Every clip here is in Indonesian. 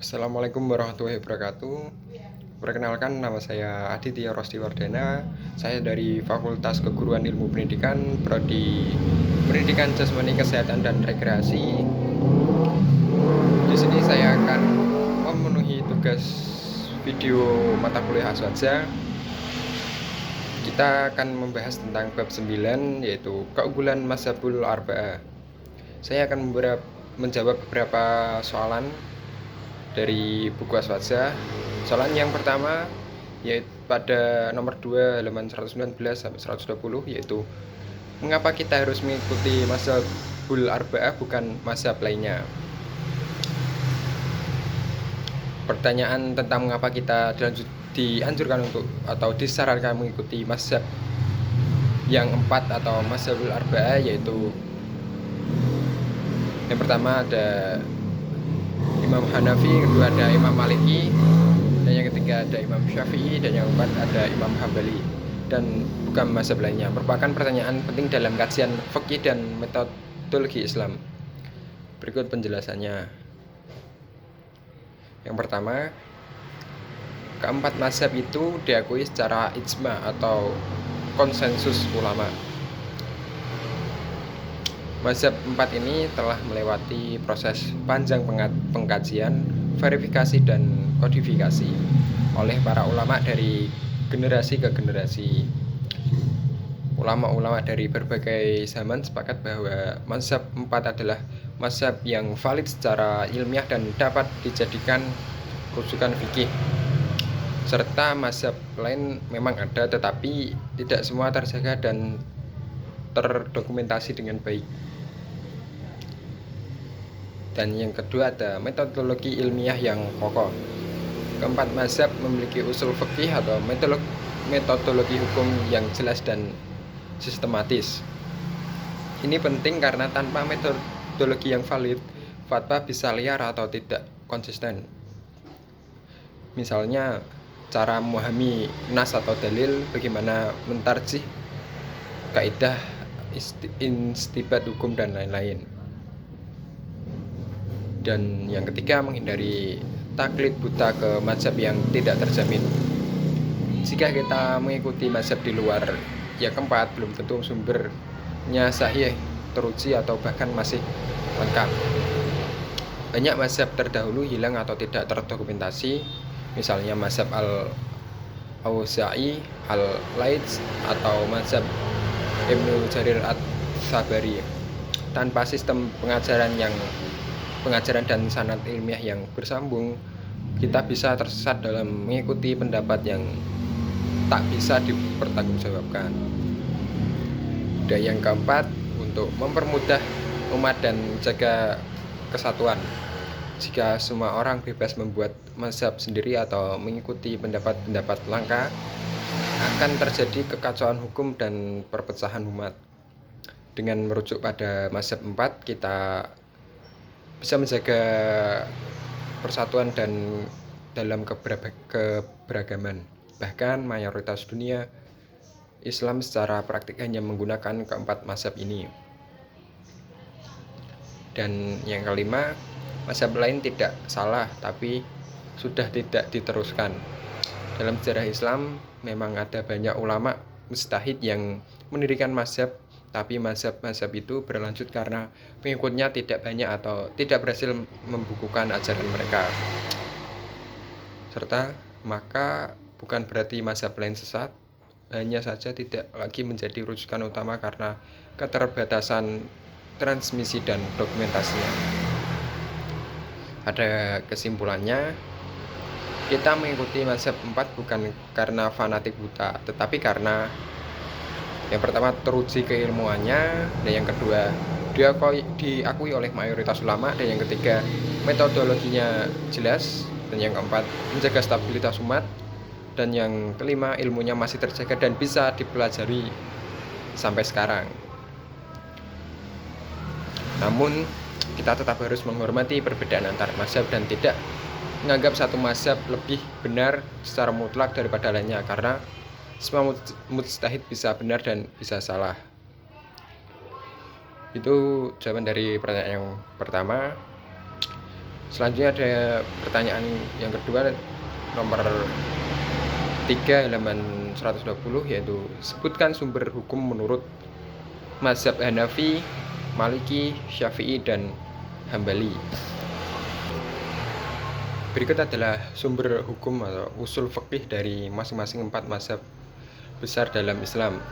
Assalamualaikum warahmatullahi wabarakatuh. Perkenalkan, nama saya Aditya Rosti Wardana. Saya dari Fakultas Keguruan Ilmu Pendidikan, Prodi Pendidikan Jasmani Kesehatan dan Rekreasi. Di sini saya akan memenuhi tugas video mata kuliah Aswaja. Kita akan membahas tentang bab 9, yaitu keunggulan mazhabul arba'ah. Saya akan menjawab beberapa soalan dari buku Aswaja. Soalan yang pertama yaitu pada nomor 2 halaman 119 sampai 120, yaitu mengapa kita harus mengikuti mazhabul arba'ah bukan mazhab lainnya. Pertanyaan tentang mengapa kita dianjurkan untuk atau disarankan mengikuti mazhab yang 4 atau mazhabul arba'ah, yaitu yang pertama ada Imam Hanafi, yang kedua ada Imam Maliki, dan yang ketiga ada Imam Syafi'i, dan yang keempat ada Imam Hambali, dan bukan mazhab lainnya. Merupakan pertanyaan penting dalam kajian fikih dan metodologi Islam. Berikut penjelasannya. Yang pertama, keempat mazhab itu diakui secara ijma atau konsensus ulama. Mazhab 4 ini telah melewati proses panjang pengkajian, verifikasi, dan kodifikasi oleh para ulama dari generasi ke generasi. Ulama-ulama dari berbagai zaman sepakat bahwa mazhab 4 adalah mazhab yang valid secara ilmiah dan dapat dijadikan rujukan fikih. Serta mazhab lain memang ada, tetapi tidak semua terjaga dan terdokumentasi dengan baik. Dan yang kedua ada metodologi ilmiah yang kokoh. Keempat mazhab memiliki usul fikih atau metodologi hukum yang jelas dan sistematis. Ini penting karena tanpa metodologi yang valid, fatwa bisa liar atau tidak konsisten. Misalnya cara memahami nas atau dalil, bagaimana mentarjih kaidah istibat hukum, dan lain-lain. Dan yang ketiga, menghindari taklid buta ke mazhab yang tidak terjamin. Jika kita mengikuti mazhab di luar yang keempat, belum tentu sumbernya sahih, teruji, atau bahkan masih lengkap. Banyak mazhab terdahulu hilang atau tidak terdokumentasi, misalnya mazhab Al-Auza'i, Al-Laits, atau mazhab Ibnu Jarir At-Tabari. Tanpa sistem pengajaran dan sanad ilmiah yang bersambung, kita bisa tersesat dalam mengikuti pendapat yang tak bisa dipertanggungjawabkan. Dan yang keempat, untuk mempermudah umat dan menjaga kesatuan, jika semua orang bebas membuat mazhab sendiri atau mengikuti pendapat-pendapat langka, akan terjadi kekacauan hukum dan perpecahan umat. Dengan merujuk pada mazhab 4, kita bisa menjaga persatuan dan dalam keberagaman. Bahkan mayoritas dunia Islam secara praktik hanya menggunakan keempat mazhab ini. Dan yang kelima, mazhab lain tidak salah tapi sudah tidak diteruskan. Dalam sejarah Islam memang ada banyak ulama mujtahid yang mendirikan mazhab, tapi mazhab-mazhab itu berlanjut karena pengikutnya tidak banyak atau tidak berhasil membukukan ajaran mereka. Serta maka bukan berarti mazhab lain sesat, hanya saja tidak lagi menjadi rujukan utama karena keterbatasan transmisi dan dokumentasinya. Pada kesimpulannya, kita mengikuti mazhab 4 bukan karena fanatik buta, tetapi karena yang pertama teruji keilmuannya, dan yang kedua diakui oleh mayoritas ulama, dan yang ketiga metodologinya jelas, dan yang keempat menjaga stabilitas umat, dan yang kelima ilmunya masih terjaga dan bisa dipelajari sampai sekarang. Namun kita tetap harus menghormati perbedaan antar mazhab dan tidak menganggap satu mazhab lebih benar secara mutlak daripada lainnya, karena semua mujtahid bisa benar dan bisa salah. Itu jawaban dari pertanyaan yang pertama. Selanjutnya ada pertanyaan yang kedua, nomor 3 halaman 120, yaitu sebutkan sumber hukum menurut mazhab Hanafi, Maliki, Syafi'i, dan Hambali. Berikut adalah sumber hukum atau usul fikih dari masing-masing 4 mazhab besar dalam Islam: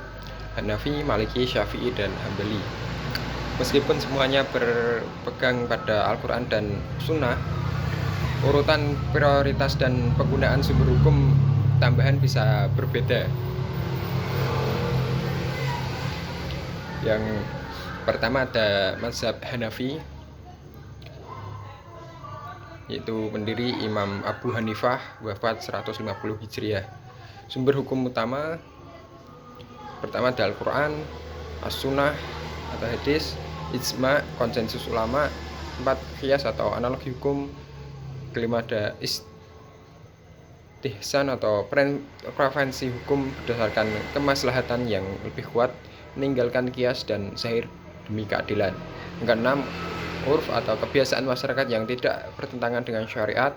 Hanafi, Maliki, Syafi'i, dan Hambali. Meskipun semuanya berpegang pada Al-Quran dan Sunnah, urutan prioritas dan penggunaan sumber hukum tambahan bisa berbeda. Yang pertama ada mazhab Hanafi, yaitu pendiri Imam Abu Hanifah, wafat 150 Hijriah. Sumber hukum utama pertama ada Al-Quran, As-Sunnah atau hadis, ijma, konsensus ulama. 4, qiyas atau analogi hukum. Kelima ada istihsan atau preferensi hukum berdasarkan kemaslahatan yang lebih kuat, meninggalkan qiyas dan zahir demi keadilan. Yang keenam, urf atau kebiasaan masyarakat yang tidak bertentangan dengan syariat.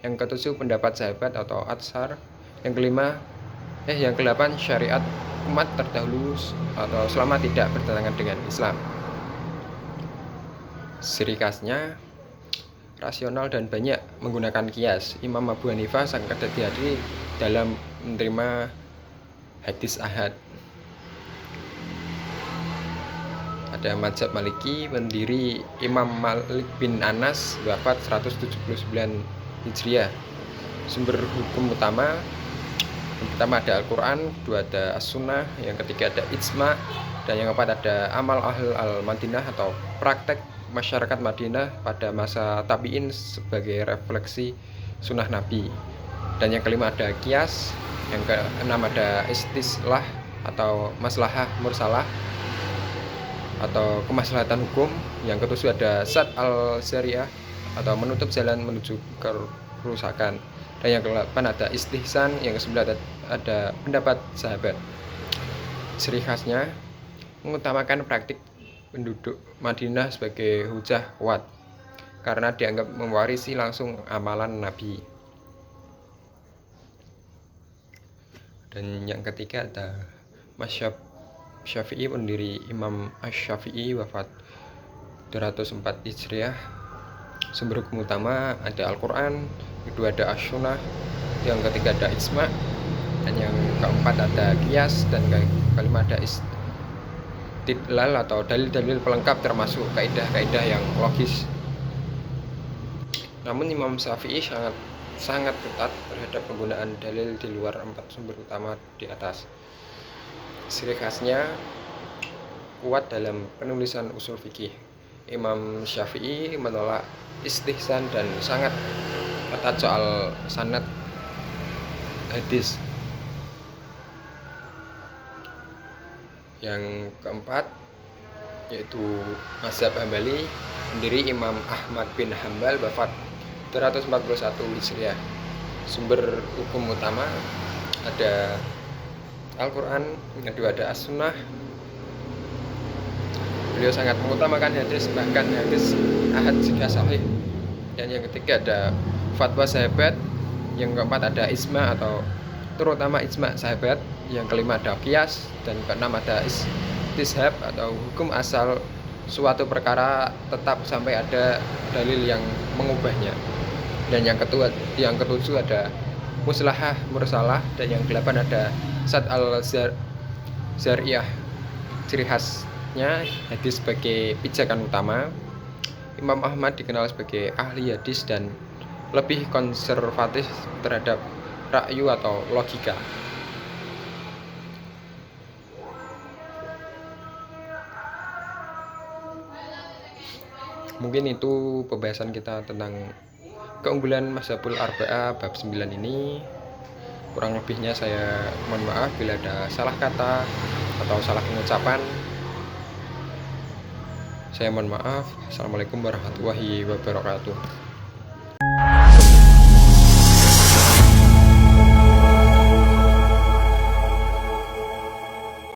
Yang ketujuh, pendapat sahabat atau atsar. Yang kedelapan, syariat umat terdahulu atau selama tidak bertentangan dengan Islam. Ciri khasnya rasional dan banyak menggunakan qiyas. Imam Abu Hanifah sangat hati-hati dalam menerima hadis ahad. Ada mazhab Maliki, pendiri Imam Malik bin Anas, wafat 179 Hijriah. Sumber hukum utama yang pertama ada Al-Quran, kedua ada As-Sunnah, yang ketiga ada ijma, dan yang keempat ada amal ahl al-Madinah atau praktek masyarakat Madinah pada masa tabi'in sebagai refleksi sunnah Nabi. Dan yang kelima ada qiyas, yang keenam ada istislah atau maslahah mursalah atau kemaslahatan hukum. Yang ketujuh ada sad al-syariah atau menutup jalan menuju kerusakan. Dan yang ke-8 ada istihsan, yang ke-9 ada pendapat sahabat. Ciri khasnya mengutamakan praktik penduduk Madinah sebagai hujah kuat karena dianggap mewarisi langsung amalan Nabi. Dan yang ketiga ada mazhab Syafi'i, pendiri Imam Asy-Syafi'i, wafat 204 Hijriah. Sumber hukum utama ada Al-Quran, kedua ada As-Sunnah, yang ketiga ada ijma, dan yang keempat ada qiyas, dan kelima ada istidlal atau dalil-dalil pelengkap termasuk kaidah-kaidah yang logis. Namun Imam Syafi'i sangat ketat terhadap penggunaan dalil di luar 4 sumber utama di atas. Ciri khasnya kuat dalam penulisan usul fikih. Imam Syafi'i menolak istihsan dan sangat ketat soal sanad hadis. Yang keempat yaitu mazhab Hambali, pendiri Imam Ahmad bin Hambal, wafat 241 Hijriah. Sumber hukum utama ada Al-Quran, yang kedua ada As-Sunnah. Beliau sangat mengutamakan hadis, bahkan hadis ahad jika sahih. Dan yang ketiga ada fatwa sahabat. Yang keempat ada ijma atau terutama ijma sahabat. Yang kelima ada qiyas, dan keenam ada istishab atau hukum asal suatu perkara tetap sampai ada dalil yang mengubahnya. Dan yang ketujuh ada muslahah mursalah, dan yang ke-8 ada sad al-zariyah. Ciri khasnya hadis sebagai pijakan utama. Imam Ahmad dikenal sebagai ahli hadis dan lebih konservatif terhadap ra'yu atau logika. Mungkin itu pembahasan kita tentang keunggulan mazhabul arba'ah bab 9 ini. Kurang lebihnya saya mohon maaf bila ada salah kata atau salah pengucapan. Saya mohon maaf. Assalamualaikum warahmatullahi wabarakatuh.